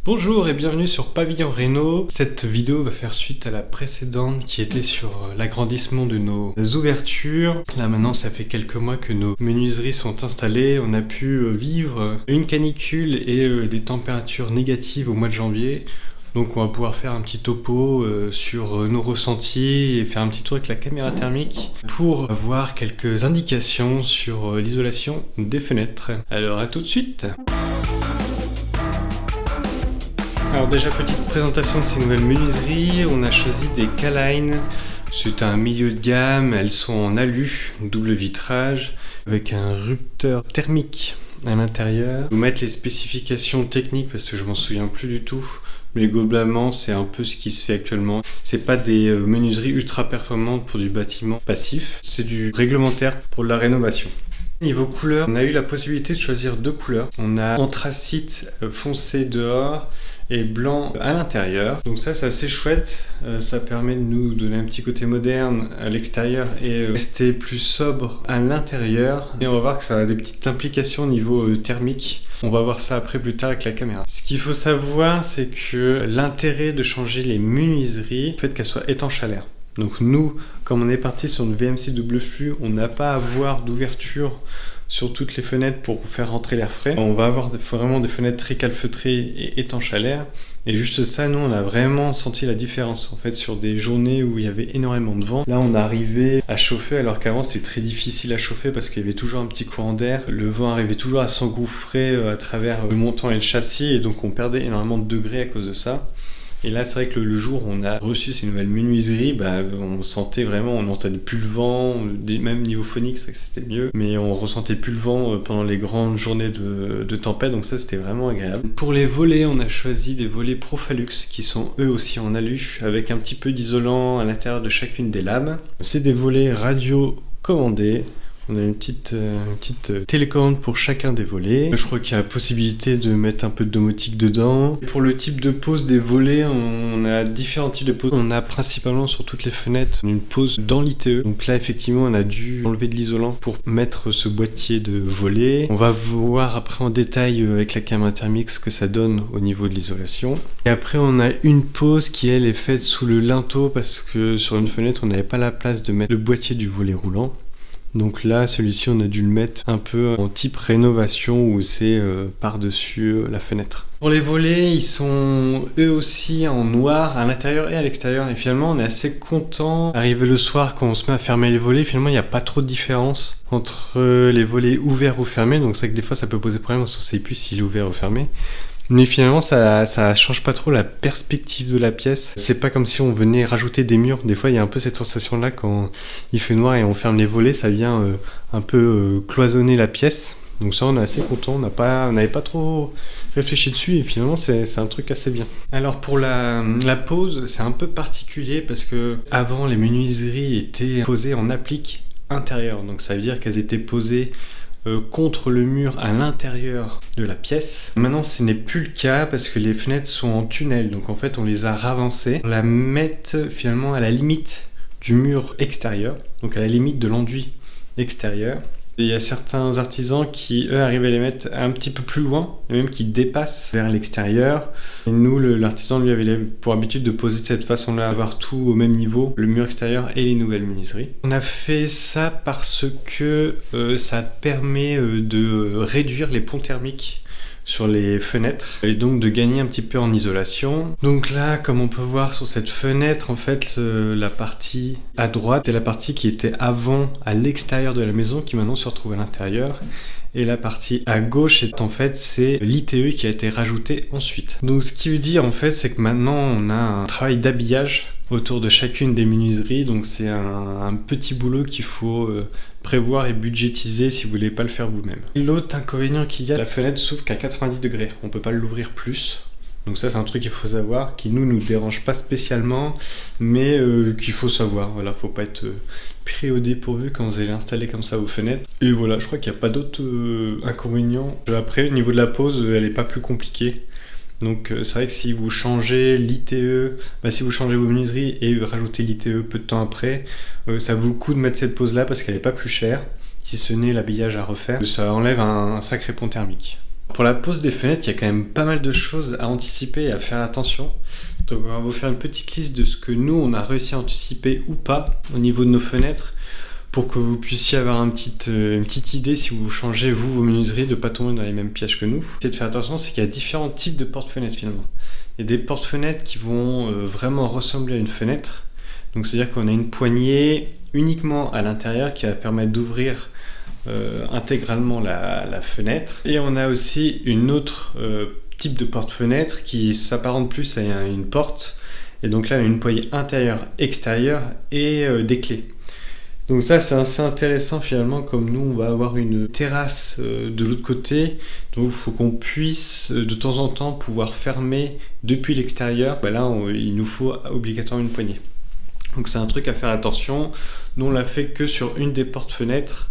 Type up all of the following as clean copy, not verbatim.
Bonjour et bienvenue sur Pavillon Réno. Cette vidéo va faire suite à la précédente qui était sur l'agrandissement de nos ouvertures. Là maintenant ça fait quelques mois que nos menuiseries sont installées. On a pu vivre une canicule et des températures négatives au mois de janvier. Donc on va pouvoir faire un petit topo sur nos ressentis et faire un petit tour avec la caméra thermique pour avoir quelques indications sur l'isolation des fenêtres. Alors à tout de suite. Alors déjà, petite présentation de ces nouvelles menuiseries. On a choisi des K-Line. C'est un milieu de gamme. Elles sont en alu, double vitrage, avec un rupteur thermique à l'intérieur. Je vais vous mettre les spécifications techniques parce que je m'en souviens plus du tout. Mais globalement, c'est un peu ce qui se fait actuellement. C'est pas des menuiseries ultra performantes pour du bâtiment passif. C'est du réglementaire pour la rénovation. Niveau couleur, on a eu la possibilité de choisir deux couleurs. On a anthracite foncé dehors et blanc à l'intérieur. Donc ça c'est assez chouette, ça permet de nous donner un petit côté moderne à l'extérieur et rester plus sobre à l'intérieur. Et on va voir que ça a des petites implications au niveau thermique. On va voir ça après plus tard avec la caméra. Ce qu'il faut savoir, c'est que l'intérêt de changer les menuiseries, le fait qu'elles soient étanches à l'air. Donc nous, comme on est parti sur une VMC double flux, on n'a pas à avoir d'ouverture sur toutes les fenêtres pour faire rentrer l'air frais. On va avoir vraiment des fenêtres très calfeutrées et étanches à l'air. Et juste ça, nous, on a vraiment senti la différence. En fait, sur des journées où il y avait énormément de vent, là, on arrivait à chauffer, alors qu'avant, c'était très difficile à chauffer parce qu'il y avait toujours un petit courant d'air. Le vent arrivait toujours à s'engouffrer à travers le montant et le châssis, et donc on perdait énormément de degrés à cause de ça. Et là, c'est vrai que le jour où on a reçu ces nouvelles menuiseries, on sentait vraiment, on n'entendait plus le vent, même niveau phonique, c'est vrai que c'était mieux, mais on ressentait plus le vent pendant les grandes journées de tempête, donc ça, c'était vraiment agréable. Pour les volets, on a choisi des volets Profalux, qui sont eux aussi en alu, avec un petit peu d'isolant à l'intérieur de chacune des lames. C'est des volets radio commandés. On a une petite télécommande pour chacun des volets. Je crois qu'il y a la possibilité de mettre un peu de domotique dedans. Pour le type de pose des volets, on a différents types de poses. On a principalement sur toutes les fenêtres une pose dans l'ITE. Donc là, effectivement, on a dû enlever de l'isolant pour mettre ce boîtier de volets. On va voir après en détail avec la caméra thermique ce que ça donne au niveau de l'isolation. Et après, on a une pose qui, elle, est faite sous le linteau parce que sur une fenêtre, on n'avait pas la place de mettre le boîtier du volet roulant. Donc là, celui-ci, on a dû le mettre un peu en type rénovation où c'est par-dessus la fenêtre. Pour les volets, ils sont eux aussi en noir à l'intérieur et à l'extérieur. Et finalement, on est assez content. Arrivé le soir, quand on se met à fermer les volets, finalement, il n'y a pas trop de différence entre les volets ouverts ou fermés. Donc c'est vrai que des fois, ça peut poser problème, on ne sait plus s'il est ouvert ou fermé. Mais finalement, ça change pas trop la perspective de la pièce. C'est pas comme si on venait rajouter des murs. Des fois, il y a un peu cette sensation-là quand il fait noir et on ferme les volets, ça vient un peu cloisonner la pièce. Donc ça, on est assez content. On n'avait pas trop réfléchi dessus et finalement, c'est un truc assez bien. Alors pour la pose, c'est un peu particulier parce que avant, les menuiseries étaient posées en applique intérieure. Donc ça veut dire qu'elles étaient posées contre le mur à l'intérieur de la pièce. Maintenant, ce n'est plus le cas parce que les fenêtres sont en tunnel. Donc en fait, on les a ravancées. On la met finalement à la limite du mur extérieur, donc à la limite de l'enduit extérieur. Et il y a certains artisans qui, eux, arrivent à les mettre un petit peu plus loin, et même qui dépassent vers l'extérieur. Et nous, l'artisan, lui, avait pour habitude de poser de cette façon-là, avoir tout au même niveau, le mur extérieur et les nouvelles menuiseries. On a fait ça parce que ça permet de réduire les ponts thermiques sur les fenêtres et donc de gagner un petit peu en isolation. Donc là, comme on peut voir sur cette fenêtre, en fait la partie à droite est la partie qui était avant à l'extérieur de la maison qui maintenant se retrouve à l'intérieur, et la partie à gauche est en fait c'est l'ITE qui a été rajouté ensuite. Donc ce qui veut dire en fait c'est que maintenant on a un travail d'habillage autour de chacune des menuiseries, donc c'est un petit boulot qu'il faut prévoir et budgétiser si vous voulez pas le faire vous-même. L'autre inconvénient qu'il y a, la fenêtre s'ouvre qu'à 90 degrés, on peut pas l'ouvrir plus. Donc ça c'est un truc qu'il faut savoir, qui nous dérange pas spécialement, mais qu'il faut savoir. Voilà, faut pas être pris au dépourvu quand vous allez installer comme ça vos fenêtres. Et voilà, je crois qu'il n'y a pas d'autres inconvénients. Après, au niveau de la pose, elle est pas plus compliquée. Donc c'est vrai que si vous changez l'ITE, si vous changez vos menuiseries et rajoutez l'ITE peu de temps après, ça vaut le coup de mettre cette pose là parce qu'elle n'est pas plus chère, si ce n'est l'habillage à refaire. Ça enlève un sacré pont thermique. Pour la pose des fenêtres, il y a quand même pas mal de choses à anticiper et à faire attention. Donc on va vous faire une petite liste de ce que nous on a réussi à anticiper ou pas au niveau de nos fenêtres pour que vous puissiez avoir une petite idée si vous changez vos menuiseries de ne pas tomber dans les mêmes pièges que nous. Ce qu'il faut faire attention, c'est qu'il y a différents types de porte-fenêtres finalement. Il y a des porte-fenêtres qui vont vraiment ressembler à une fenêtre. Donc c'est-à-dire qu'on a une poignée uniquement à l'intérieur qui va permettre d'ouvrir intégralement la fenêtre. Et on a aussi une autre type de porte-fenêtre qui s'apparente plus à une porte. Et donc là, on a une poignée intérieure-extérieure et des clés. Donc ça, c'est assez intéressant finalement, comme nous, on va avoir une terrasse de l'autre côté. Donc il faut qu'on puisse de temps en temps pouvoir fermer depuis l'extérieur. Là, il nous faut obligatoirement une poignée. Donc c'est un truc à faire attention. Nous, on l'a fait que sur une des portes-fenêtres.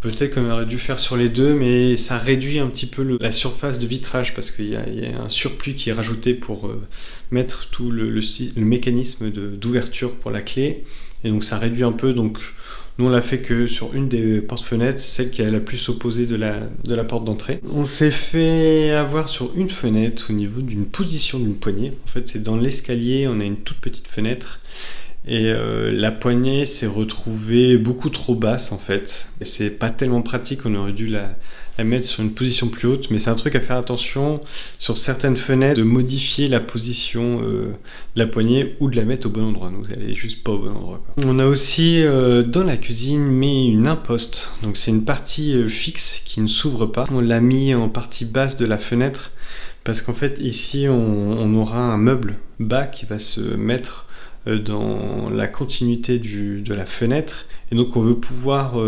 Peut-être qu'on aurait dû faire sur les deux, mais ça réduit un petit peu la surface de vitrage parce qu'il y a un surplus qui est rajouté pour mettre tout le mécanisme d'ouverture pour la clé. Et donc ça réduit un peu. Donc nous on l'a fait que sur une des portes-fenêtres, celle qui est la plus opposée de la porte d'entrée. On s'est fait avoir sur une fenêtre au niveau d'une position d'une poignée. En fait c'est dans l'escalier, on a une toute petite fenêtre. Et la poignée s'est retrouvée beaucoup trop basse en fait. Et c'est pas tellement pratique, on aurait dû la mettre sur une position plus haute, mais c'est un truc à faire attention sur certaines fenêtres, de modifier la position de la poignée ou de la mettre au bon endroit. Donc elle est juste pas au bon endroit, quoi. On a aussi dans la cuisine mis une imposte. Donc c'est une partie fixe qui ne s'ouvre pas. On l'a mis en partie basse de la fenêtre parce qu'en fait ici on aura un meuble bas qui va se mettre dans la continuité de la fenêtre, et donc on veut pouvoir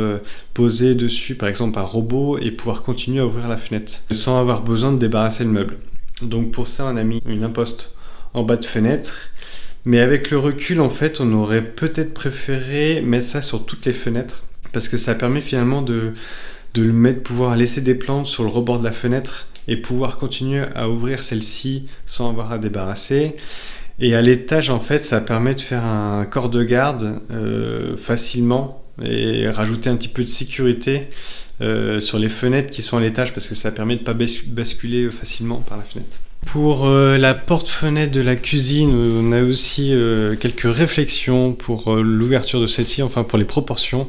poser dessus par exemple un robot et pouvoir continuer à ouvrir la fenêtre sans avoir besoin de débarrasser le meuble. Donc pour ça on a mis une imposte en bas de fenêtre, mais avec le recul en fait on aurait peut-être préféré mettre ça sur toutes les fenêtres parce que ça permet finalement de pouvoir laisser des plantes sur le rebord de la fenêtre et pouvoir continuer à ouvrir celle-ci sans avoir à débarrasser. Et à l'étage, en fait, ça permet de faire un corps de garde facilement et rajouter un petit peu de sécurité sur les fenêtres qui sont à l'étage parce que ça permet de ne pas basculer facilement par la fenêtre. Pour la porte-fenêtre de la cuisine, on a aussi quelques réflexions pour l'ouverture de celle-ci, enfin pour les proportions.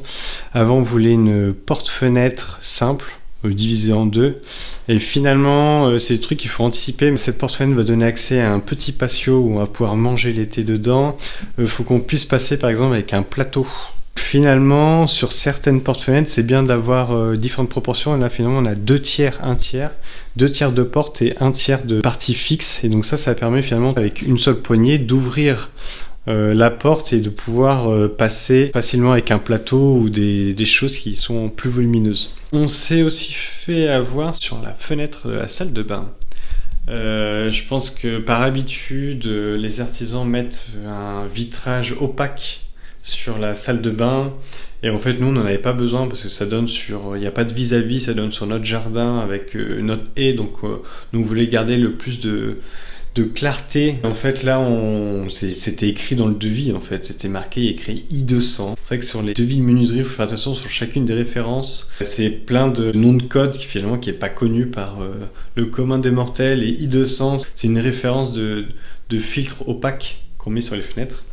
Avant, on voulait une porte-fenêtre simple, divisé en deux, et finalement c'est des trucs qu'il faut anticiper. Cette porte-fenêtre va donner accès à un petit patio où on va pouvoir manger l'été dedans. Faut qu'on puisse passer par exemple avec un plateau. Finalement sur certaines porte-fenêtres c'est bien d'avoir différentes proportions, et là finalement on a 2 tiers, 1 tiers, 2 tiers de porte et 1 tiers de partie fixe, et donc ça permet finalement avec une seule poignée d'ouvrir la porte et de pouvoir passer facilement avec un plateau ou des choses qui sont plus volumineuses. On s'est aussi fait avoir sur la fenêtre de la salle de bain. Je pense que par habitude, les artisans mettent un vitrage opaque sur la salle de bain. Et en fait, nous, on n'en avait pas besoin parce que ça donne sur... Il n'y a pas de vis-à-vis, ça donne sur notre jardin avec notre haie. Donc, nous, on voulait garder le plus de clarté. En fait, là, c'était écrit dans le devis, en fait. C'était marqué, écrit I200. C'est vrai que sur les devis de menuiserie, il faut faire attention sur chacune des références. C'est plein de noms de code qui, finalement, qui n'est pas connu par le commun des mortels. Et I200, c'est une référence de filtre opaque qu'on met sur les fenêtres.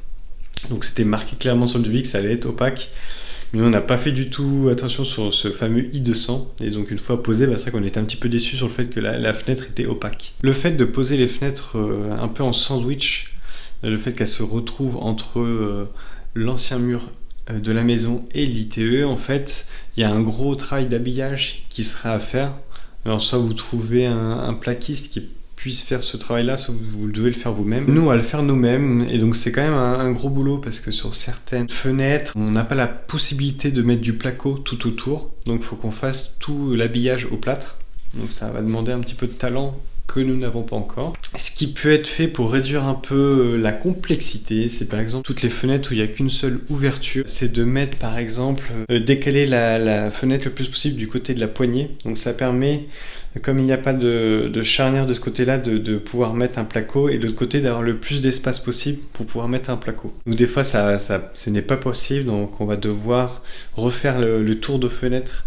Donc, c'était marqué clairement sur le devis que ça allait être opaque. Mais on n'a pas fait du tout attention sur ce fameux I200. Et donc une fois posé, c'est vrai qu'on était un petit peu déçus sur le fait que la fenêtre était opaque. Le fait de poser les fenêtres un peu en sandwich, le fait qu'elles se retrouvent entre l'ancien mur de la maison et l'ITE, en fait, il y a un gros travail d'habillage qui sera à faire. Alors soit vous trouvez un plaquiste qui puisse faire ce travail-là, soit vous devez le faire vous-même. Nous, on va le faire nous-mêmes, et donc c'est quand même un gros boulot, parce que sur certaines fenêtres, on n'a pas la possibilité de mettre du placo tout autour, donc il faut qu'on fasse tout l'habillage au plâtre, donc ça va demander un petit peu de talent que nous n'avons pas encore. Ce qui peut être fait pour réduire un peu la complexité, c'est par exemple toutes les fenêtres où il n'y a qu'une seule ouverture, c'est de mettre par exemple, décaler la fenêtre le plus possible du côté de la poignée, donc ça permet, comme il n'y a pas de charnière de ce côté-là, de pouvoir mettre un placo, et de l'autre côté d'avoir le plus d'espace possible pour pouvoir mettre un placo. Donc des fois ce n'est pas possible, donc on va devoir refaire le tour de fenêtre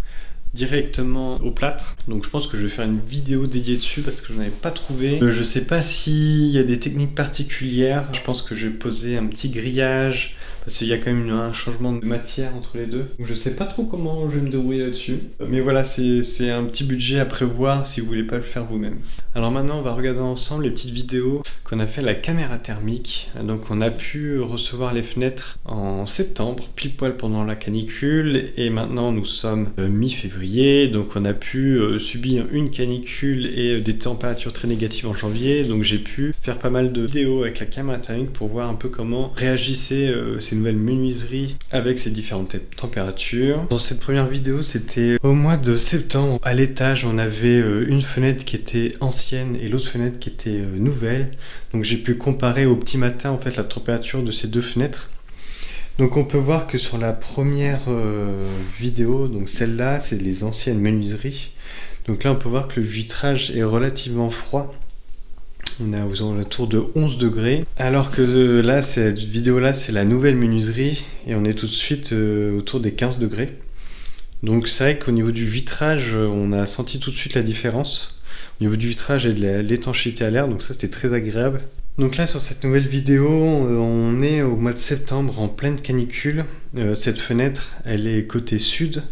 directement au plâtre. Donc je pense que je vais faire une vidéo dédiée dessus parce que je n'en avais pas trouvé. Je sais pas s'il y a des techniques particulières. Je pense que je vais poser un petit grillage parce qu'il y a quand même un changement de matière entre les deux. Donc je sais pas trop comment je vais me débrouiller là-dessus. Mais voilà, c'est un petit budget à prévoir si vous voulez pas le faire vous-même. Alors maintenant, on va regarder ensemble les petites vidéos qu'on a fait à la caméra thermique. Donc on a pu recevoir les fenêtres en septembre, pile poil pendant la canicule. Et maintenant, nous sommes mi-février. Donc on a pu subir une canicule et des températures très négatives en janvier. Donc j'ai pu faire pas mal de vidéos avec la caméra thermique pour voir un peu comment réagissaient ces nouvelles menuiseries avec ces différentes températures. Dans cette première vidéo, c'était au mois de septembre. À l'étage, on avait une fenêtre qui était ancienne et l'autre fenêtre qui était nouvelle. Donc j'ai pu comparer au petit matin en fait la température de ces deux fenêtres. Donc on peut voir que sur la première vidéo, donc celle-là, c'est les anciennes menuiseries. Donc là, on peut voir que le vitrage est relativement froid. On a aux alentours de 11 degrés. Alors que là, cette vidéo-là, c'est la nouvelle menuiserie. Et on est tout de suite autour des 15 degrés. Donc c'est vrai qu'au niveau du vitrage, on a senti tout de suite la différence. Au niveau du vitrage et de l'étanchéité à l'air, donc ça c'était très agréable. Donc là sur cette nouvelle vidéo, on est au mois de septembre en pleine canicule. Cette fenêtre, elle est côté sud.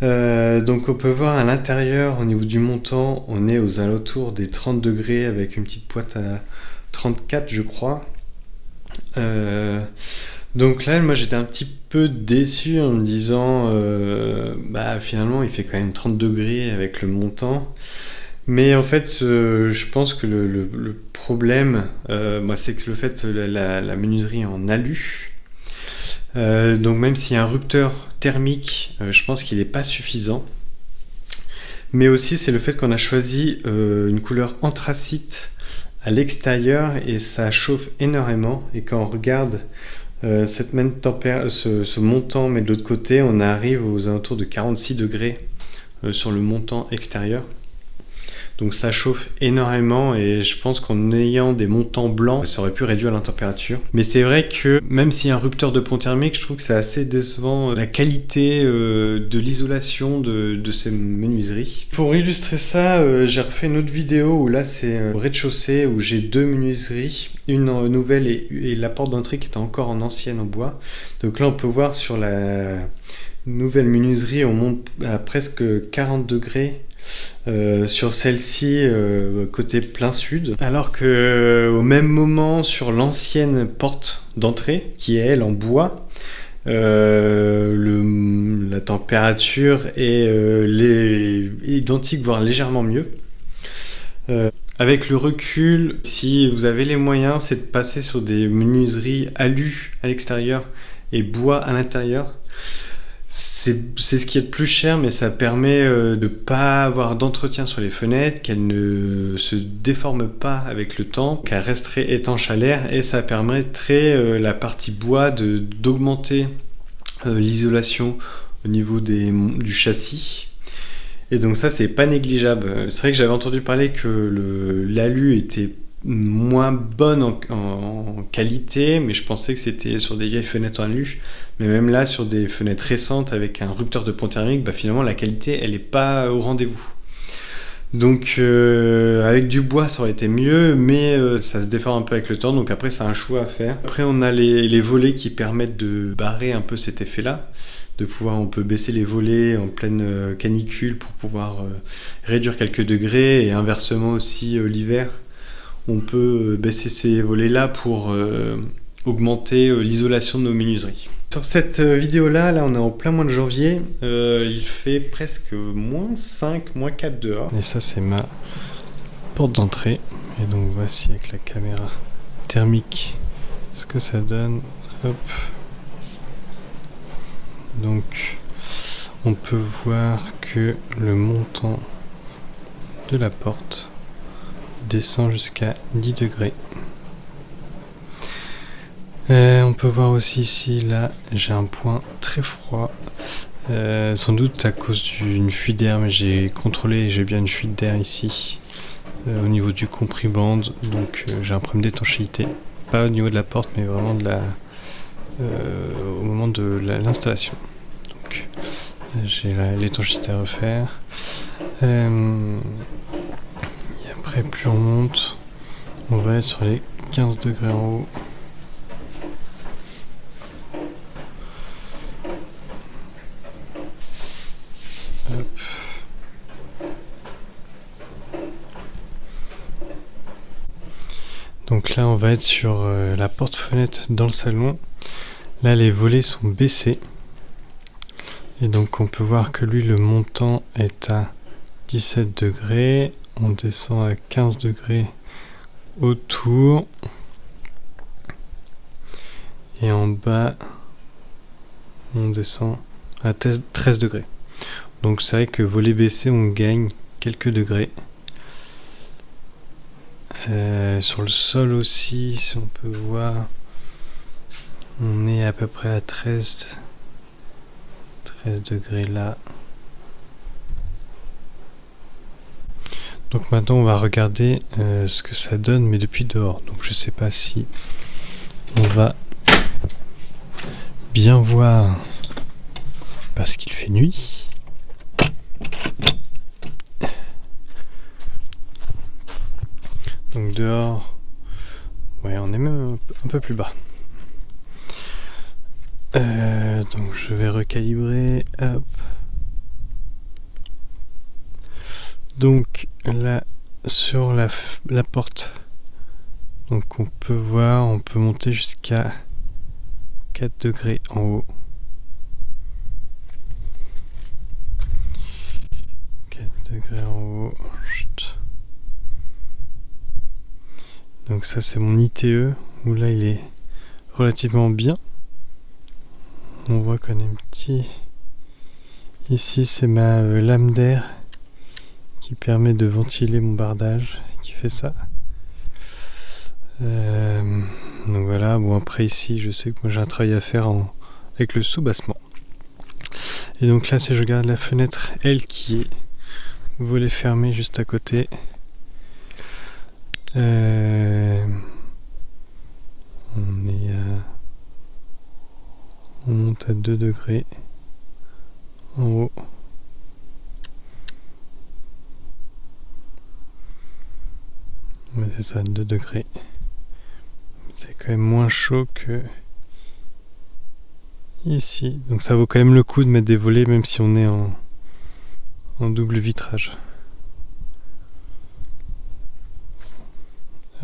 Donc on peut voir à l'intérieur, au niveau du montant, on est aux alentours des 30 degrés avec une petite pointe à 34 je crois. Donc là, moi j'étais un petit peu déçu en me disant finalement il fait quand même 30 degrés avec le montant. Mais en fait, je pense que le problème, c'est que le fait la menuiserie est en alu. Donc même s'il y a un rupteur thermique, je pense qu'il n'est pas suffisant. Mais aussi c'est le fait qu'on a choisi une couleur anthracite à l'extérieur et ça chauffe énormément. Et quand on regarde cette même ce montant, mais de l'autre côté, on arrive aux alentours de 46 degrés sur le montant extérieur. Donc ça chauffe énormément et je pense qu'en ayant des montants blancs, ça aurait pu réduire la température. Mais c'est vrai que même s'il y a un rupteur de pont thermique, je trouve que c'est assez décevant la qualité de l'isolation de ces menuiseries. Pour illustrer ça, j'ai refait une autre vidéo où là c'est au rez-de-chaussée où j'ai deux menuiseries, une nouvelle et la porte d'entrée qui était encore en ancienne en bois. Donc là on peut voir sur la nouvelle menuiserie, on monte à presque 40 degrés. Sur celle-ci côté plein sud, alors que au même moment sur l'ancienne porte d'entrée qui est elle en bois, la température est identique voire légèrement mieux. Avec le recul, si vous avez les moyens, c'est de passer sur des menuiseries alu à l'extérieur et bois à l'intérieur. C'est ce qui est le plus cher, mais ça permet de ne pas avoir d'entretien sur les fenêtres, qu'elles ne se déforment pas avec le temps, qu'elles resteraient étanches à l'air, et ça permettrait la partie bois d'augmenter l'isolation au niveau du châssis. Et donc ça, c'est pas négligeable. C'est vrai que j'avais entendu parler que l'alu était moins bonne en qualité, mais je pensais que c'était sur des vieilles fenêtres en alu. Mais même là, sur des fenêtres récentes avec un rupteur de pont thermique, finalement la qualité elle est pas au rendez-vous. Donc avec du bois ça aurait été mieux, mais ça se déforme un peu avec le temps, donc après c'est un choix à faire. Après on a les volets qui permettent de barrer un peu cet effet-là. On peut baisser les volets en pleine canicule pour pouvoir réduire quelques degrés, et inversement aussi l'hiver. On peut baisser ces volets-là pour augmenter l'isolation de nos menuiseries. Sur cette vidéo-là, on est en plein mois de janvier. Il fait presque moins 5, moins 4 dehors. Et ça, c'est ma porte d'entrée. Et donc, voici avec la caméra thermique ce que ça donne. Hop. Donc, on peut voir que le montant de la porte descend jusqu'à 10 degrés. On peut voir aussi ici, là, j'ai un point très froid, sans doute à cause d'une fuite d'air, mais j'ai contrôlé et j'ai bien une fuite d'air ici, au niveau du comprimand, donc j'ai un problème d'étanchéité, pas au niveau de la porte, mais vraiment au moment de l'installation. Donc J'ai l'étanchéité à refaire. Et après, plus on monte, on va être sur les 15 degrés en haut. Hop. Donc là, on va être sur la porte-fenêtre dans le salon. Là, les volets sont baissés. Et donc, on peut voir que lui, le montant est à 17 degrés. On descend à 15 degrés autour. Et en bas, on descend à 13 degrés. Donc, c'est vrai que volet baissé, on gagne quelques degrés. Sur le sol aussi, si on peut voir, on est à peu près à 13 degrés là. Donc maintenant on va regarder ce que ça donne, mais depuis dehors. Donc je sais pas si on va bien voir parce qu'il fait nuit. Donc dehors, ouais, on est même un peu plus bas. Donc je vais recalibrer. Hop. Donc là, sur la porte, donc on peut voir, on peut monter jusqu'à 4 degrés en haut. 4 degrés en haut. Chut. Donc ça c'est mon ITE, où là il est relativement bien. On voit qu'on est petit. Ici c'est ma lame d'air qui permet de ventiler mon bardage, qui fait ça. Donc voilà, bon après ici je sais que moi j'ai un travail à faire avec le soubassement. Et donc là si je regarde la fenêtre, elle qui est volet fermé juste à côté. On monte à 2 degrés en haut. Ouais, c'est ça, 2 degrés. C'est quand même moins chaud que ici. Donc ça vaut quand même le coup de mettre des volets même si on est en double vitrage.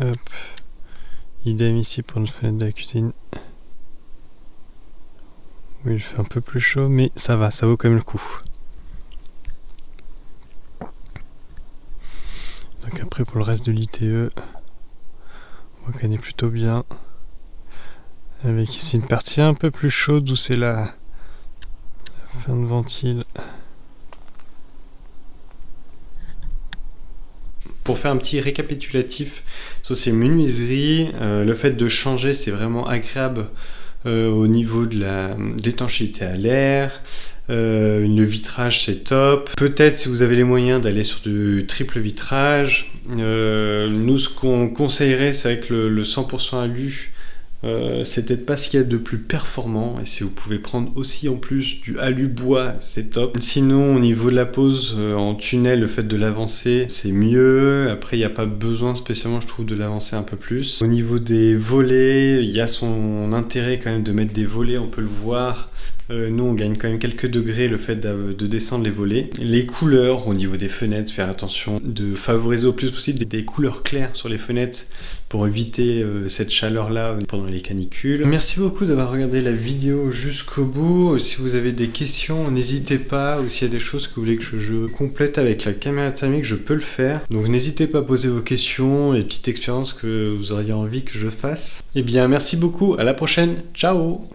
Hop. Idem ici pour notre fenêtre de la cuisine. Oui, il fait un peu plus chaud, mais ça va, ça vaut quand même le coup. Donc après pour le reste de l'ITE, on voit qu'elle est plutôt bien. Avec ici une partie un peu plus chaude où c'est la fin de ventile. Pour faire un petit récapitulatif sur ces menuiseries, le fait de changer c'est vraiment agréable au niveau de l'étanchéité à l'air. Le vitrage c'est top. Peut-être si vous avez les moyens d'aller sur du triple vitrage. Nous ce qu'on conseillerait c'est avec le 100% alu. C'est peut-être pas ce qu'il y a de plus performant, et si vous pouvez prendre aussi en plus du alu bois, c'est top. Sinon au niveau de la pose en tunnel, le fait de l'avancer c'est mieux. Après il n'y a pas besoin spécialement je trouve de l'avancer un peu plus. Au niveau des volets, il y a son intérêt quand même de mettre des volets, on peut le voir. Nous on gagne quand même quelques degrés le fait de descendre les volets. Les couleurs au niveau des fenêtres, faire attention de favoriser au plus possible des couleurs claires sur les fenêtres pour éviter cette chaleur là pendant les canicules. Merci beaucoup d'avoir regardé la vidéo jusqu'au bout. Si vous avez des questions, n'hésitez pas, ou s'il y a des choses que vous voulez que je complète avec la caméra thermique, je peux le faire. Donc n'hésitez pas à poser vos questions et petites expériences que vous auriez envie que je fasse. Et bien merci beaucoup, à la prochaine, ciao!